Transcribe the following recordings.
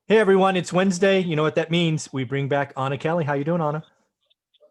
Hey everyone, it's Wednesday. You know what that means. We bring back Anna Kelly. How you doing, Anna?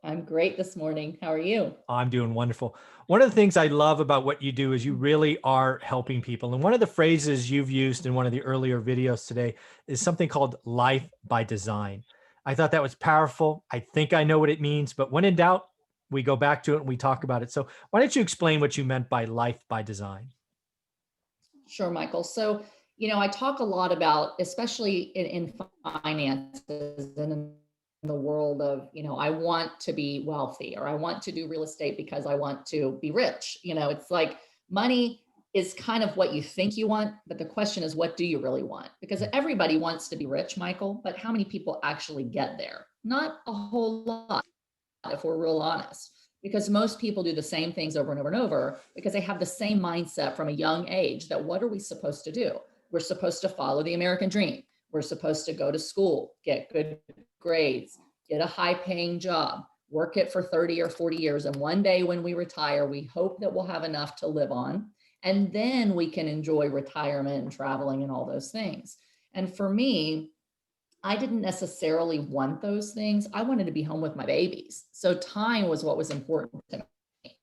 I'm great this morning. How are you? I'm doing wonderful. One of the things I love about what you do is you really are helping people. And one of the phrases you've used in one of the earlier videos today is something called life by design. I thought that was powerful. I think I know what it means, but when in doubt, we go back to it and we talk about it. So why don't you explain what you meant by life by design? Sure, Michael. I talk a lot about, especially in finances and in the world of, I want to be wealthy or I want to do real estate because I want to be rich. It's like money is kind of what you think you want, but the question is, what do you really want? Because everybody wants to be rich, Michael, but how many people actually get there? Not a whole lot, if we're real honest, because most people do the same things over and over and over because they have the same mindset from a young age that what are we supposed to do? We're supposed to follow the American dream. We're supposed to go to school, get good grades, get a high paying job, work it for 30 or 40 years. And one day when we retire, we hope that we'll have enough to live on. And then we can enjoy retirement and traveling and all those things. And for me, I didn't necessarily want those things. I wanted to be home with my babies. So time was what was important to me.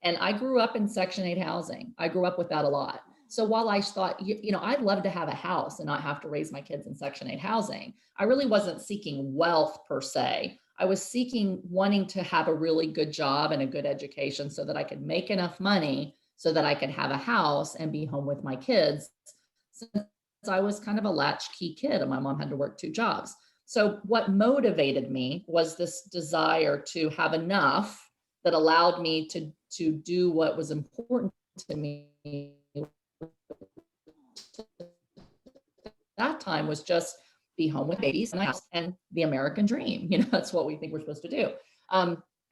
And I grew up in Section 8 housing. I grew up with that a lot. So while I thought, I'd love to have a house and not have to raise my kids in Section 8 housing, I really wasn't seeking wealth per se. I was seeking wanting to have a really good job and a good education so that I could make enough money so that I could have a house and be home with my kids. Since I was kind of a latchkey kid and my mom had to work two jobs. So what motivated me was this desire to have enough that allowed me to do what was important to me. That time was just be home with babies and house and the American dream. That's what we think we're supposed to do.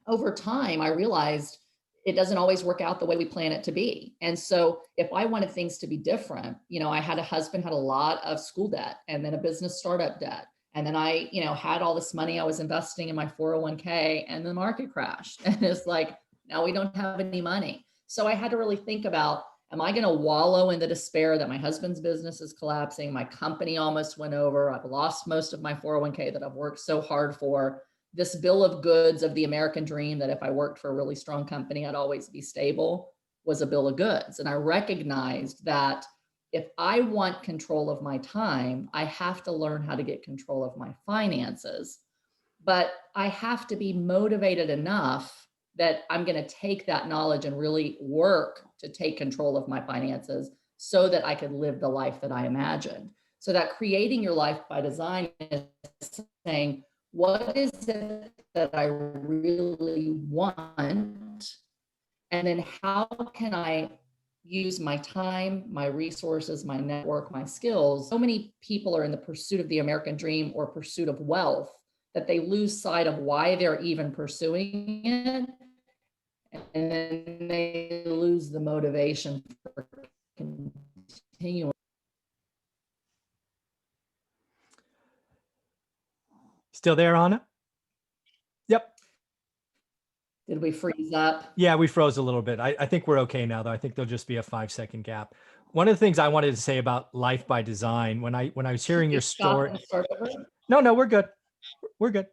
Over time, I realized it doesn't always work out the way we plan it to be. And so if I wanted things to be different, I had a husband, had a lot of school debt and then a business startup debt. And then I, had all this money I was investing in my 401k and the market crashed. And it's like, now we don't have any money. So I had to really think about, am I going to wallow in the despair that my husband's business is collapsing? My company almost went over. I've lost most of my 401k that I've worked so hard for. This bill of goods of the American dream that if I worked for a really strong company, I'd always be stable was a bill of goods. And I recognized that if I want control of my time, I have to learn how to get control of my finances. But I have to be motivated enough that I'm going to take that knowledge and really work to take control of my finances so that I can live the life that I imagined. So that creating your life by design is saying, what is it that I really want? And then how can I use my time, my resources, my network, my skills? So many people are in the pursuit of the American dream or pursuit of wealth that they lose sight of why they're even pursuing it. And then they lose the motivation for continuing. Still there, Anna? Yep. Did we freeze up? Yeah, we froze a little bit. I think we're okay now, though. I think there'll just be a 5-second gap. One of the things I wanted to say about life by design, when I was Should hearing we your stop story. and start over? No, we're good. We're good.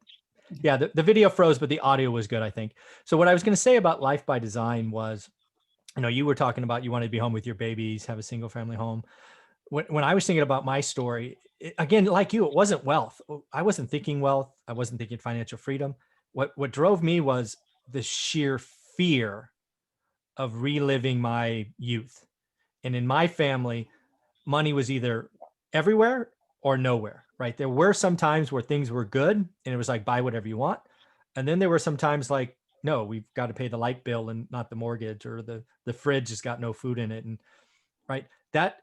Yeah, the video froze, but the audio was good, I think. So what I was going to say about life by design was, you were talking about you wanted to be home with your babies, have a single family home. When I was thinking about my story, again, like you, it wasn't wealth. I wasn't thinking wealth. I wasn't thinking financial freedom. What drove me was the sheer fear of reliving my youth. And in my family, money was either everywhere or nowhere, right? There were some times where things were good and it was like, buy whatever you want. And then there were some times like, no, we've got to pay the light bill and not the mortgage, or the fridge has got no food in it. And right, that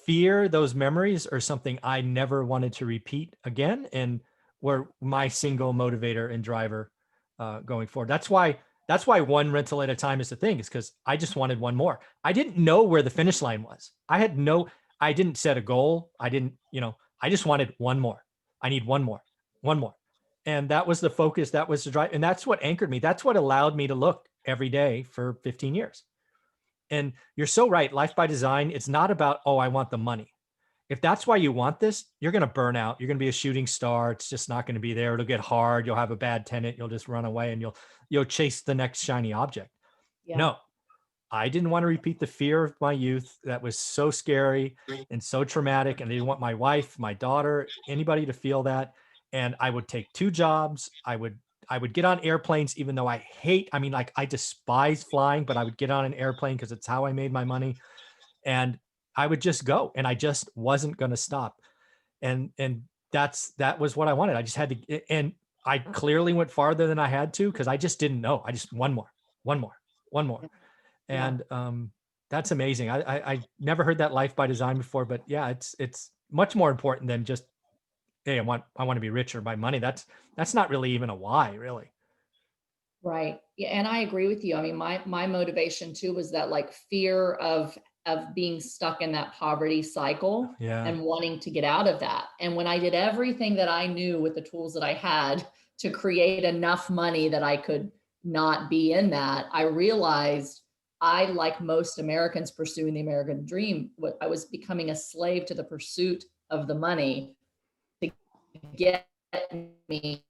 fear, those memories are something I never wanted to repeat again, and were my single motivator and driver going forward. That's why one rental at a time is the thing, is because I just wanted one more. I didn't know where the finish line was. I didn't set a goal. I just wanted one more. I need one more. And that was the focus. That was the drive. And that's what anchored me. That's what allowed me to look every day for 15 years. And you're so right. Life by design, it's not about, oh, I want the money. if that's why you want this, you're going to burn out. You're going to be a shooting star. It's just not going to be there. It'll get hard. You'll have a bad tenant. You'll just run away and you'll chase the next shiny object. Yeah. No, I didn't want to repeat the fear of my youth. That was so scary and so traumatic. And I didn't want my wife, my daughter, anybody to feel that. And I would take two jobs. I would get on airplanes, even though I mean, like I despise flying, but I would get on an airplane because it's how I made my money. And I would just go and I just wasn't going to stop. And that was what I wanted. I just had to, and I clearly went farther than I had to because I just didn't know. I just one more, one more, one more. Yeah. And that's amazing. I never heard that life by design before, but yeah, it's much more important than just, hey, I want to be richer by money. That's not really even a why, really. Right. Yeah, and I agree with you. I mean, my motivation too was that like fear of being stuck in that poverty cycle Yeah. and wanting to get out of that. And when I did everything that I knew with the tools that I had to create enough money that I could not be in that, I realized I, like most Americans pursuing the American dream, I was becoming a slave to the pursuit of the money to get me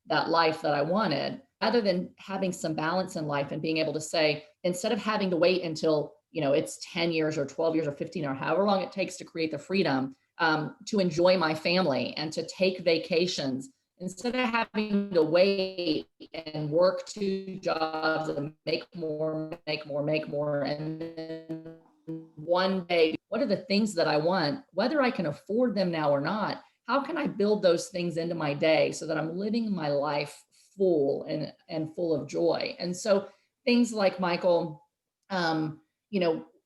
that life that I wanted, rather than having some balance in life and being able to say, instead of having to wait until, it's 10 years or 12 years or 15 or however long it takes to create the freedom, to enjoy my family and to take vacations, instead of having to wait and work two jobs and make more, make more, make more. And then one day, what are the things that I want, whether I can afford them now or not? How can I build those things into my day so that I'm living my life full and full of joy? And so things like, Michael, um,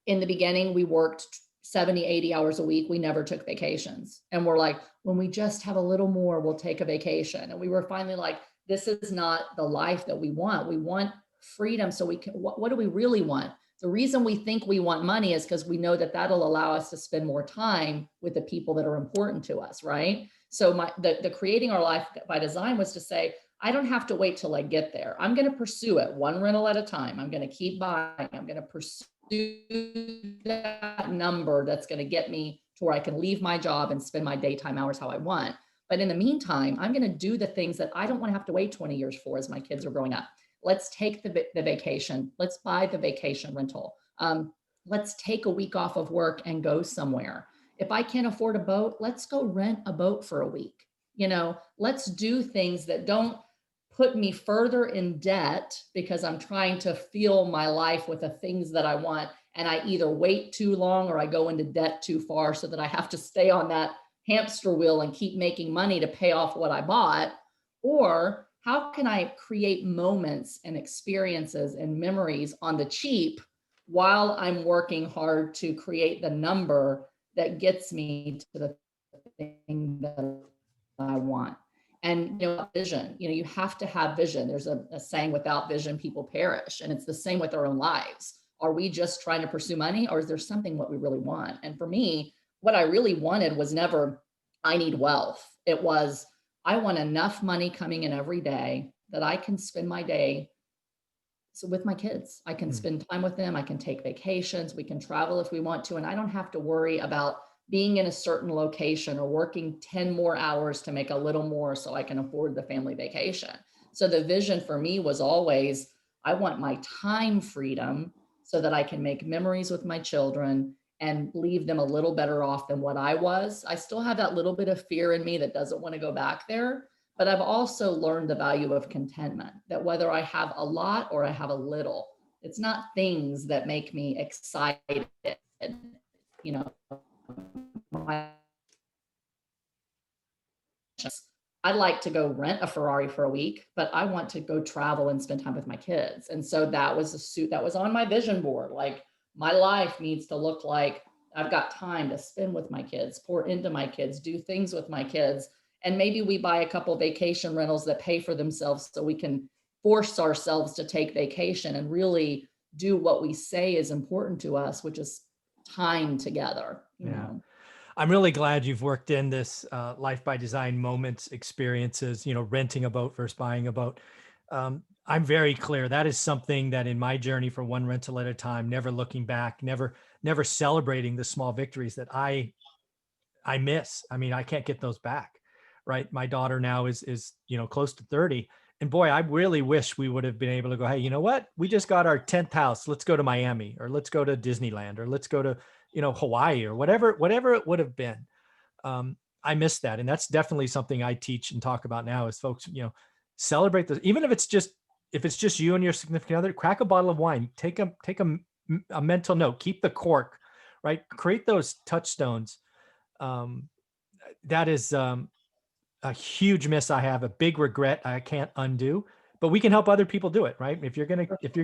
in the beginning, we worked 70, 80 hours a week. We never took vacations. And we're like, when we just have a little more, we'll take a vacation. And we were finally like, this is not the life that we want. We want freedom. So we can, what do we really want? The reason we think we want money is because we know that that'll allow us to spend more time with the people that are important to us, right? So the creating our life by design was to say, I don't have to wait till I get there. I'm going to pursue it one rental at a time. I'm going to keep buying. I'm going to pursue that number that's going to get me to where I can leave my job and spend my daytime hours how I want. But in the meantime, I'm going to do the things that I don't want to have to wait 20 years for as my kids are growing up. Let's take the vacation. Let's buy the vacation rental. Let's take a week off of work and go somewhere. If I can't afford a boat, let's go rent a boat for a week. Let's do things that don't put me further in debt because I'm trying to fuel my life with the things that I want. And I either wait too long or I go into debt too far so that I have to stay on that hamster wheel and keep making money to pay off what I bought. Or how can I create moments and experiences and memories on the cheap while I'm working hard to create the number that gets me to the thing that I want? And vision, you have to have vision. There's a saying, without vision, people perish. And it's the same with our own lives. Are we just trying to pursue money, or is there something what we really want? And for me, what I really wanted was never, I need wealth. It was, I want enough money coming in every day that I can spend my day with my kids. I can spend time with them. I can take vacations. We can travel if we want to. And I don't have to worry about being in a certain location or working 10 more hours to make a little more so I can afford the family vacation. So the vision for me was always, I want my time freedom so that I can make memories with my children and leave them a little better off than what I was. I still have that little bit of fear in me that doesn't want to go back there, but I've also learned the value of contentment, that whether I have a lot or I have a little, it's not things that make me excited. You know, I'd like to go rent a Ferrari for a week, but I want to go travel and spend time with my kids. And so that was a suit that was on my vision board. Like, my life needs to look like I've got time to spend with my kids, pour into my kids, do things with my kids. And maybe we buy a couple vacation rentals that pay for themselves so we can force ourselves to take vacation and really do what we say is important to us, which is time together. You know? I'm really glad you've worked in this life by design moments, experiences, renting a boat versus buying a boat. I'm very clear. That is something that in my journey for one rental at a time, never looking back, never celebrating the small victories that I I miss. I mean, I can't get those back, right? My daughter now is, close to 30. And boy, I really wish we would have been able to go, hey, you know what? We just got our 10th house. Let's go to Miami, or let's go to Disneyland, or let's go to, Hawaii, or whatever it would have been. I miss that. And that's definitely something I teach and talk about now is folks, celebrate this. Even if it's just you and your significant other, crack a bottle of wine, take a mental note, keep the cork, right? Create those touchstones. Um, that is a huge miss I have, a big regret I can't undo, but we can help other people do it, right? If you're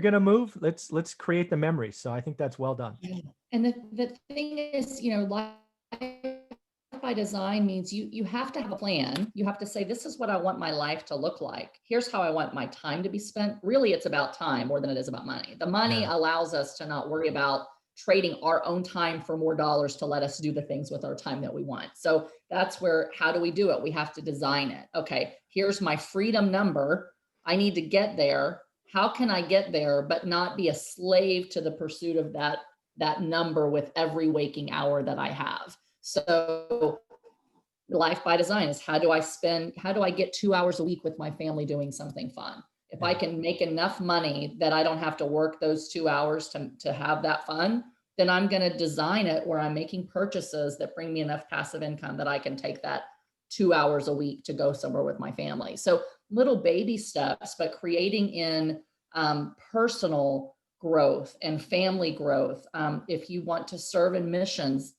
gonna move, let's create the memories. So I think that's well done. Yeah. And the thing is, life by design means you have to have a plan. You have to say, this is what I want my life to look like. Here's how I want my time to be spent. Really, it's about time more than it is about money. The money Yeah. allows us to not worry about trading our own time for more dollars to let us do the things with our time that we want. So that's where, how do we do it? We have to design it. Okay, here's my freedom number. I need to get there. How can I get there, but not be a slave to the pursuit of that number with every waking hour that I have? So life by design is, how do I get 2 hours a week with my family doing something fun? If I can make enough money that I don't have to work those 2 hours to have that fun, then I'm going to design it where I'm making purchases that bring me enough passive income that I can take that 2 hours a week to go somewhere with my family. So little baby steps, but creating in personal growth and family growth. If you want to serve in missions,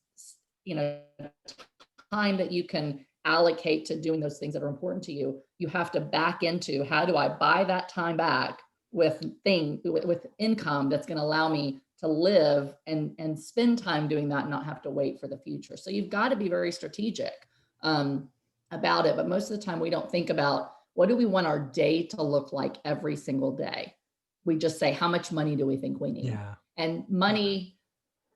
time that you can allocate to doing those things that are important to you, you have to back into, how do I buy that time back with income that's going to allow me to live and spend time doing that and not have to wait for the future. So you've got to be very strategic about it. But most of the time we don't think about, what do we want our day to look like every single day? We just say, how much money do we think we need? Yeah. And money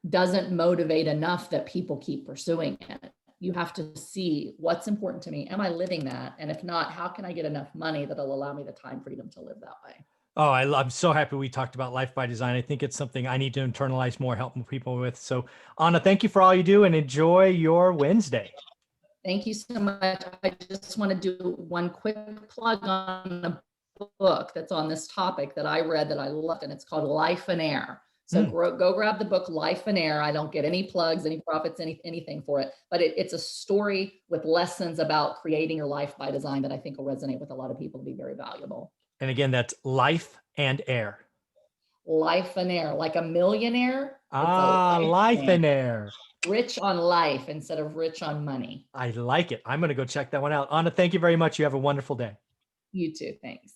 doesn't motivate enough that people keep pursuing it. You have to see, what's important to me. Am I living that? And if not, how can I get enough money that'll allow me the time freedom to live that way? Oh, I'm so happy we talked about life by design. I think it's something I need to internalize more, help people with. So Anna, thank you for all you do, and enjoy your Wednesday. Thank you so much. I just want to do one quick plug on a book that's on this topic that I read that I loved, and it's called Life and Air. So go grab the book, Life and Air. I don't get any plugs, any profits, anything for it, but it's a story with lessons about creating your life by design that I think will resonate with a lot of people, to be very valuable. And again, that's Life and Air. Life and Air, like a millionaire. Life and Air. Rich on life instead of rich on money. I like it. I'm going to go check that one out. Anna, thank you very much. You have a wonderful day. You too. Thanks.